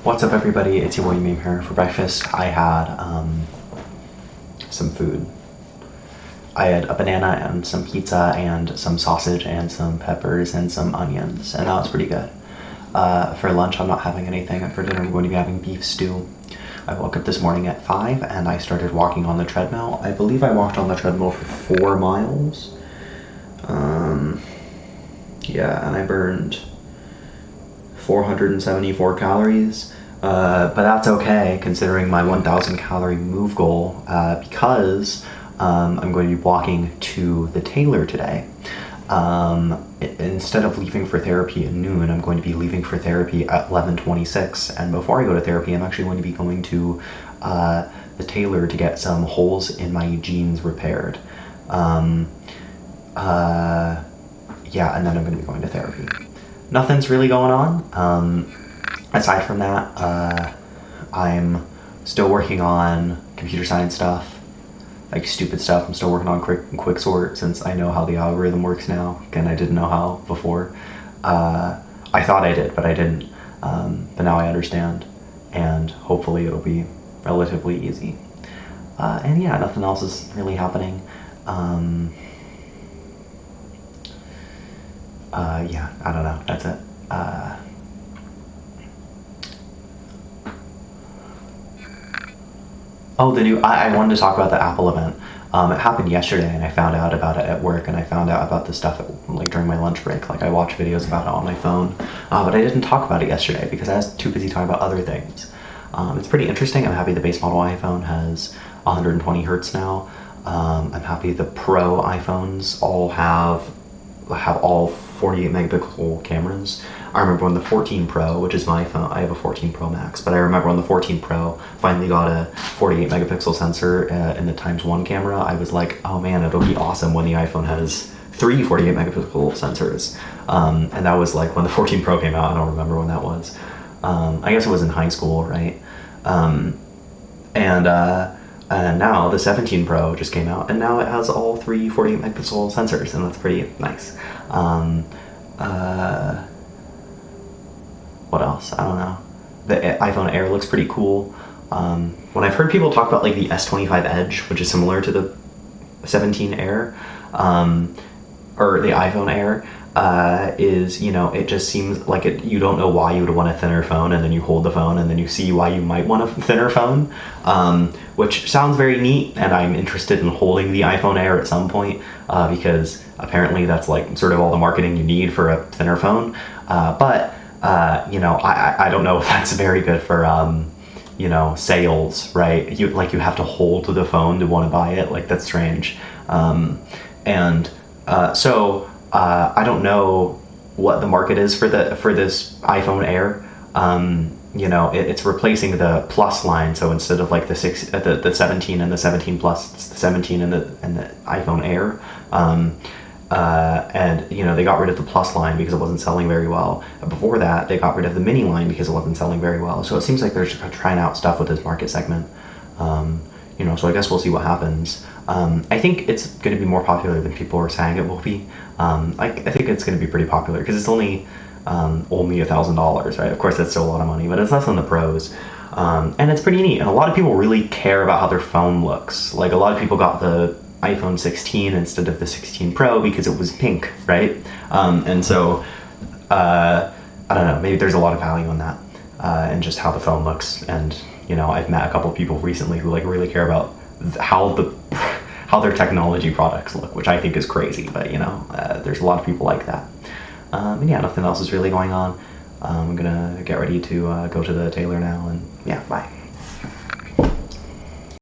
What's up, everybody? It's your boy Meme here. For breakfast, I had some food. I had a banana and some pizza and some sausage and some peppers and some onions, and that was pretty good. For lunch, I'm not having anything, and for dinner, I'm going to be having beef stew. I woke up this morning at 5 and I started walking on the treadmill. I believe I walked on the treadmill for 4 miles. Yeah, and I burned 474 calories. But that's okay considering my 1,000 calorie move goal, because I'm going to be walking to the tailor today. Instead of leaving for therapy at noon, I'm going to be leaving for therapy at 11:26, and before I go to therapy, I'm actually going to be going to the tailor to get some holes in my jeans repaired. Yeah, and then I'm going to be going to therapy. Nothing's really going on. Aside from that, I'm still working on computer science stuff, like stupid stuff. I'm still working on quick sort since I know how the algorithm works now. Again, I didn't know how before. I thought I did, but I didn't. But now I understand, and hopefully it'll be relatively easy. And yeah, nothing else is really happening. Yeah, I don't know. That's it. Oh, I wanted to talk about the Apple event. It happened yesterday, and I found out about it at work, and I found out about the stuff during my lunch break. Like, I watched videos about it on my phone, but I didn't talk about it yesterday because I was too busy talking about other things. It's pretty interesting. I'm happy the base model iPhone has 120 hertz now. I'm happy the Pro iPhones all have all 48 megapixel cameras. I remember when the 14 Pro, which is my phone, I have a 14 Pro Max, but I remember when the 14 Pro finally got a 48 megapixel sensor in the ×1 camera, I was like, oh man, it'll be awesome when the iPhone has 3 48 megapixel sensors. And that was like when the 14 Pro came out. I don't remember when that was. I guess it was in high school, right? And now the 17 Pro just came out, and now it has all 3 48 megapixel sensors, and that's pretty nice. What else? I don't know. The iPhone Air looks pretty cool. When I've heard people talk about like the S25 Edge, which is similar to the 17 Air, or the iPhone Air, is, you know, it just seems like you don't know why you would want a thinner phone, and then you hold the phone and then you see why you might want a thinner phone, which sounds very neat, and I'm interested in holding the iPhone Air at some point, because apparently that's like sort of all the marketing you need for a thinner phone, but you know, I don't know if that's very good for you know, sales, right? You have to hold the phone to want to buy it. Like, that's strange. So I don't know what the market is for this iPhone Air. You know, it's replacing the Plus line. So instead of like the 17 and the 17 Plus, it's the 17 and the iPhone Air. And you know, they got rid of the Plus line because it wasn't selling very well. Before that, they got rid of the Mini line because it wasn't selling very well. So it seems like they're just trying out stuff with this market segment. You know, so I guess we'll see what happens. I think it's going to be more popular than people are saying it will be. I think it's going to be pretty popular because it's only $1,000, right? Of course, that's still a lot of money, but it's less than the Pros. And it's pretty neat. And a lot of people really care about how their phone looks. Like, a lot of people got the iPhone 16 instead of the 16 Pro because it was pink, right? And so, I don't know, maybe there's a lot of value in that, and just how the phone looks. And, you know, I've met a couple of people recently who like really care about how their technology products look, which I think is crazy, but you know, there's a lot of people like that. And yeah, nothing else is really going on. I'm gonna get ready to go to the tailor now, and yeah, bye.